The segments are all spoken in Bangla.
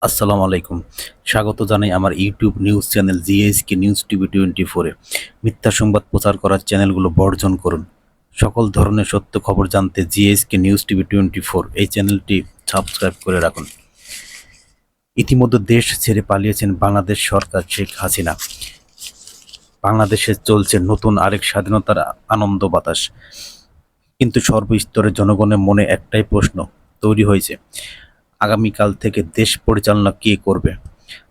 আসসালামু আলাইকুম। স্বাগত জানাই আমার YouTube news channel GSK news TV 24 এ। মিথ্যা সংবাদ প্রচার করার চ্যানেলগুলো বর্জন করুন। সকল ধরনের সত্য খবর জানতে জিএসকে নিউজ টিভি 24 এই চ্যানেলটি সাবস্ক্রাইব করে রাখুন। ইতিমধ্যে দেশ ছেড়ে পালিয়েছেন বাংলাদেশ সরকার শেখ হাসিনা। বাংলাদেশে চলছে নতুন আরেক স্বাধীনতার আনন্দ বাতাস। কিন্তু সর্বস্তরের জনগণের মনে একটাই প্রশ্ন তৈরি হয়েছে, আগামীকাল থেকে দেশ পরিচালনা কে করবে?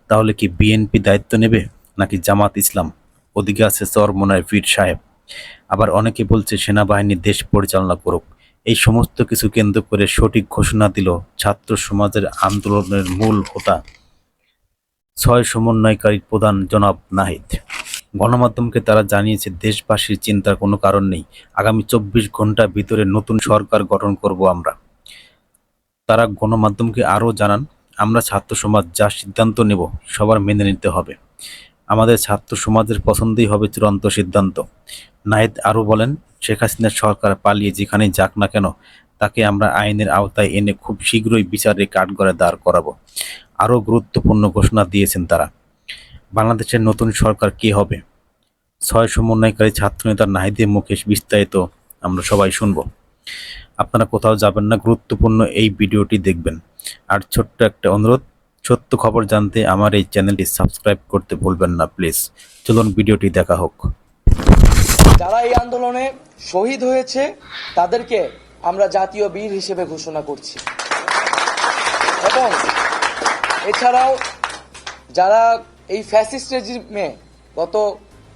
তাহলে কি বিএনপি দায়িত্ব নেবে নাকি জামাত ইসলাম? ওদিকে আছে চরমোনাই পীর সাহেব, আবার অনেকে বলছে সেনাবাহিনী দেশ পরিচালনা করুক। এই সমস্ত কিছু কেন্দ্র করে সঠিক ঘোষণা দিল ছাত্র সমাজের আন্দোলনের মূল হোতা ৬ সমন্বয়কারী প্রধান জনাব নাহিদ। গণমাধ্যমকে তারা জানিয়েছে, দেশবাসীর চিন্তার কোনো কারণ নেই, আগামী ২৪ ঘন্টার ভিতরে নতুন সরকার গঠন করব আমরা। তারা গণমাধ্যমকে আরও জানান, আমরা ছাত্র সমাজ যা সিদ্ধান্ত নেব সবার মেনে নিতে হবে। আমাদের ছাত্র সমাজের পছন্দই হবে চূড়ান্ত সিদ্ধান্ত। নাহিদ আরও বলেন, শেখ হাসিনার সরকার পালিয়ে যেখানেই যাক না কেন, তাকে আমরা আইনের আওতায় এনে খুব শীঘ্রই বিচারে কাঠগড়ায় দাঁড় করাবো। আরও গুরুত্বপূর্ণ ঘোষণা দিয়েছেন তারা, বাংলাদেশের নতুন সরকার কে হবে? ৬ সমন্বয়কারী ছাত্রনেতা নাহিদের মুখে বিস্তারিত আমরা সবাই শুনব। আপনারা কোথাও যাবেন না, গুরুত্বপূর্ণ এই ভিডিওটি দেখবেন। আর ছোট্ট একটা অনুরোধ, সত্য খবর জানতে আমার এই চ্যানেলটি সাবস্ক্রাইব করতে ভুলবেন না প্লিজ। চলুন ভিডিওটি দেখা হোক। যারা এই আন্দোলনে শহীদ হয়েছে তাদেরকে আমরা জাতীয় বীর হিসেবে ঘোষণা করছি, এবং এছাড়াও যারা এই ফ্যাসিস্ট রেজিমে গত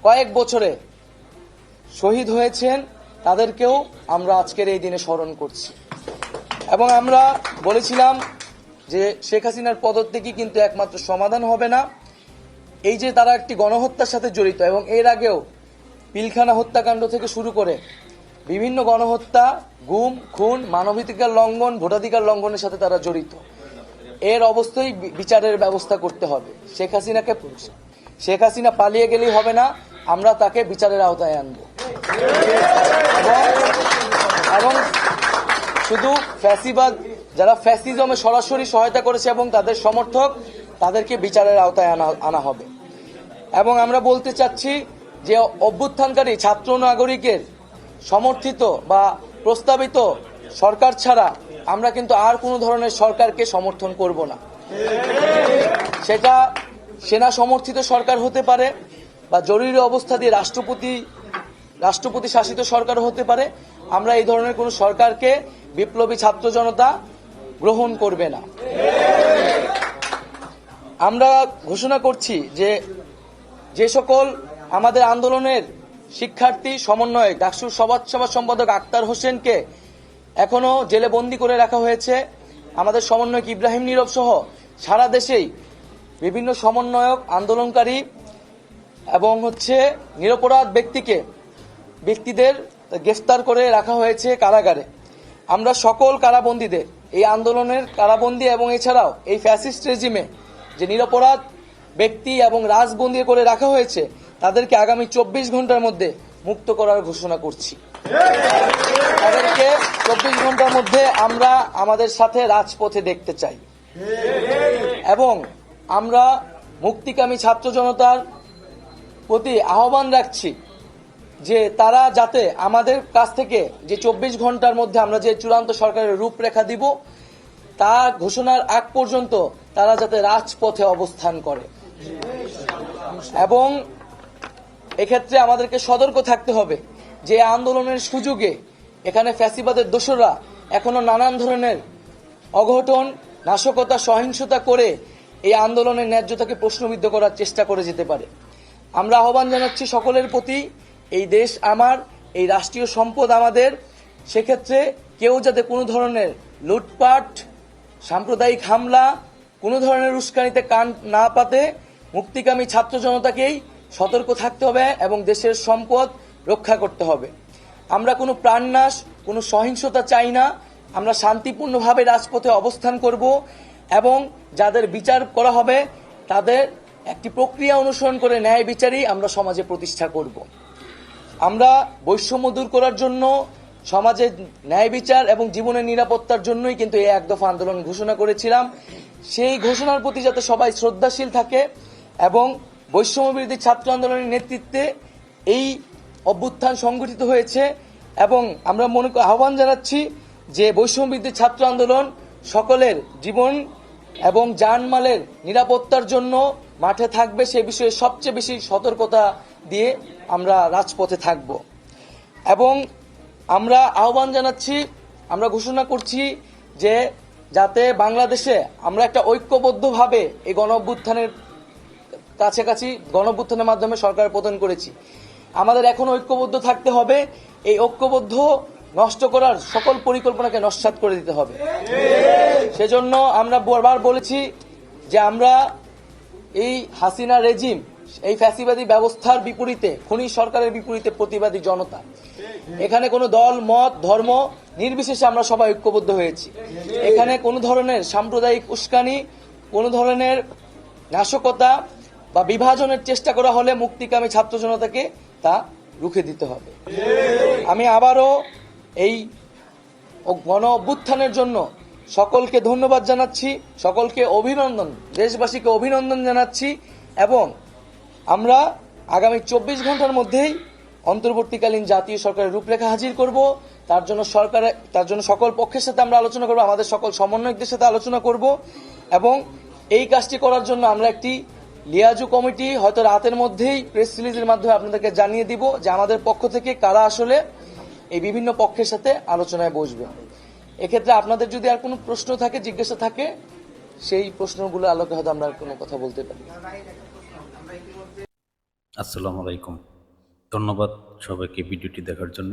কয়েক বছরে শহীদ হয়েছেন তাদেরকেও আমরা আজকের এই দিনে স্মরণ করছি। এবং আমরা বলেছিলাম যে শেখ হাসিনার পদত্যাগই কিন্তু একমাত্র সমাধান হবে না। এই যে তারা একটি গণহত্যার সাথে জড়িত, এবং এর আগেও পিলখানা হত্যাকাণ্ড থেকে শুরু করে বিভিন্ন গণহত্যা, গুম, খুন, মানবাধিকার লঙ্ঘন, ভোটাধিকার লঙ্ঘনের সাথে তারা জড়িত। এর অবস্থায় বিচারের ব্যবস্থা করতে হবে। শেখ হাসিনা পালিয়ে গেলেই হবে না, আমরা তাকে বিচারের আওতায় আনব। এবং শুধু ফ্যাসিবাদ, যারা ফ্যাসিজমে সরাসরি সহায়তা করেছে এবং তাদের সমর্থক, তাদেরকে বিচারের আওতায় আনা হবে। এবং আমরা বলতে চাচ্ছি যে অভ্যুত্থানকারী ছাত্র নাগরিকের সমর্থিত বা প্রস্তাবিত সরকার ছাড়া আমরা কিন্তু আর কোনো ধরনের সরকারকে সমর্থন করব না। সেটা সেনা সমর্থিত সরকার হতে পারে, বা জরুরি অবস্থা দিয়ে রাষ্ট্রপতি শাসিত সরকার হতে পারে। আমরা এই ধরনের কোনো সরকারকে বিপ্লবী ছাত্র জনতা গ্রহণ করবে না। আমরা ঘোষণা করছি যে সকল আমাদের আন্দোলনের শিক্ষার্থী সমন্বয়ক ডাকসুর সভা সম্পাদক আক্তার হোসেনকে এখনো জেলে বন্দী করে রাখা হয়েছে, আমাদের সমন্বয়ক ইব্রাহিম নীরব সহ সারা দেশেই বিভিন্ন সমন্বয়ক, আন্দোলনকারী এবং নিরপরাধ ব্যক্তিদের গ্রেফতার করে রাখা হয়েছে কারাগারে। আমরা সকল কারাবন্দীদের, এই আন্দোলনের কারাবন্দী এবং এছাড়াও এই ফ্যাসিস্ট রেজিমে যে নিরপরাধ ব্যক্তি এবং রাজবন্দী করে রাখা হয়েছে, তাদেরকে আগামী ২৪ ঘন্টার মধ্যে মুক্ত করার ঘোষণা করছি। তাদেরকে ২৪ ঘন্টার মধ্যে আমরা আমাদের সাথে রাজপথে দেখতে চাই। এবং আমরা মুক্তিকামী ছাত্র জনতার প্রতি আহ্বান রাখছি যে তারা যাতে আমাদের কাছ থেকে যে ২৪ ঘন্টার মধ্যে আমরা যে চূড়ান্ত সরকারের রূপরেখা দিব, তা ঘোষণার আগ পর্যন্ত তারা যাতে রাজপথে অবস্থান করে। এবং এক্ষেত্রে আমাদেরকে সতর্ক থাকতে হবে যে আন্দোলনের সুযোগে এখানে ফ্যাসিবাদের দোসররা এখনো নানান ধরনের অঘটন, নাশকতা, সহিংসতা করে এই আন্দোলনের ন্যায্যতাকে প্রশ্নবিদ্ধ করার চেষ্টা করে যেতে পারে। আমরা আহ্বান জানাচ্ছি সকলের প্রতি, এই দেশ আমার, এই রাষ্ট্রীয় সম্পদ আমাদের, সেক্ষেত্রে কেউ যাতে কোনো ধরনের লুটপাট, সাম্প্রদায়িক হামলা, কোনো ধরনের উস্কানিতে কান না পাতে মুক্তিকামী ছাত্র জনতাকেই সতর্ক থাকতে হবে এবং দেশের সম্পদ রক্ষা করতে হবে। আমরা কোনো প্রাণনাশ, কোনো সহিংসতা চাই না। আমরা শান্তিপূর্ণভাবে রাজপথে অবস্থান করব এবং যাদের বিচার করা হবে তাদের একটি প্রক্রিয়া অনুসরণ করে ন্যায় বিচারই আমরা সমাজে প্রতিষ্ঠা করব। আমরা বৈষম্য দূর করার জন্য সমাজের ন্যায় বিচার এবং জীবনের নিরাপত্তার জন্যই কিন্তু এই এক দফা আন্দোলন ঘোষণা করেছিলাম। সেই ঘোষণার প্রতি যাতে সবাই শ্রদ্ধাশীল থাকে এবং বৈষম্যবিরোধী ছাত্র আন্দোলনের নেতৃত্বে এই অভ্যুত্থান সংগঠিত হয়েছে এবং আমরা আহ্বান জানাচ্ছি যে বৈষম্যবিরোধী ছাত্র আন্দোলন সকলের জীবন এবং জানমালের নিরাপত্তার জন্য মাঠে থাকবে, সে বিষয়ে সবচেয়ে বেশি সতর্কতা দিয়ে আমরা রাজপথে থাকব। এবং আমরা আহ্বান জানাচ্ছি, আমরা ঘোষণা করছি যে যাতে বাংলাদেশে আমরা একটা ঐক্যবদ্ধভাবে এই গণঅভ্যুত্থানের কাছাকাছি গণঅভ্যুত্থানের মাধ্যমে সরকার পতন করেছি, আমাদের এখন ঐক্যবদ্ধ থাকতে হবে। এই ঐক্যবদ্ধ নষ্ট করার সকল পরিকল্পনাকে নস্যাৎ করে দিতে হবে। সেজন্য আমরা বারবার বলেছি যে আমরা এই হাসিনা রেজিম, এই ফ্যাসিবাদী ব্যবস্থার বিপরীতে, খুনি সরকারের বিপরীতে প্রতিবাদী জনতা। এখানে কোনো দল মত ধর্ম নির্বিশেষে আমরা সবাই ঐক্যবদ্ধ হয়েছি। এখানে কোনো ধরনের সাম্প্রদায়িক উস্কানি, কোনো ধরনের নাশকতা বা বিভাজনের চেষ্টা করা হলে মুক্তিকামী ছাত্র জনতাকে তা রুখে দিতে হবে। আমি আবারও এই গণ অভ্যুত্থানের জন্য সকলকে ধন্যবাদ জানাচ্ছি, সকলকে অভিনন্দন, দেশবাসীকে অভিনন্দন জানাচ্ছি এবং আমরা আগামী 24 ঘন্টার মধ্যেই অন্তর্বর্তীকালীন জাতীয় সরকারের রূপরেখা হাজির করব। তার জন্য সকল পক্ষের সাথে আমরা আলোচনা করব, আমাদের সকল সমন্বয়কদের সাথে আলোচনা করব এবং এই কাজটি করার জন্য আমরা একটি লিয়াজু কমিটি হয়তো রাতের মধ্যেই প্রেস রিলিজের মাধ্যমে আপনাদেরকে জানিয়ে দিব যে আমাদের পক্ষ থেকে কারা আসলে এই বিভিন্ন পক্ষের সাথে আলোচনায় বসবে। এক্ষেত্রে আপনাদের যদি আর কোনো প্রশ্ন থাকে, জিজ্ঞাসা থাকে, সেই প্রশ্নগুলো আলোকে হয়তো আমরা কোনো কথা বলতে পারি। আসসালামু আলাইকুম, ধন্যবাদ সবাইকে ভিডিওটি দেখার জন্য।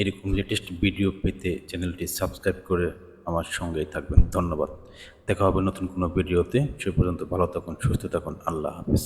এরকম লেটেস্ট ভিডিও পেতে চ্যানেলটি সাবস্ক্রাইব করে আমার সঙ্গেই থাকবেন। ধন্যবাদ। দেখা হবে নতুন কোনো ভিডিওতে। সে পর্যন্ত ভালো থাকুন, সুস্থ থাকুন। আল্লাহ হাফেজ।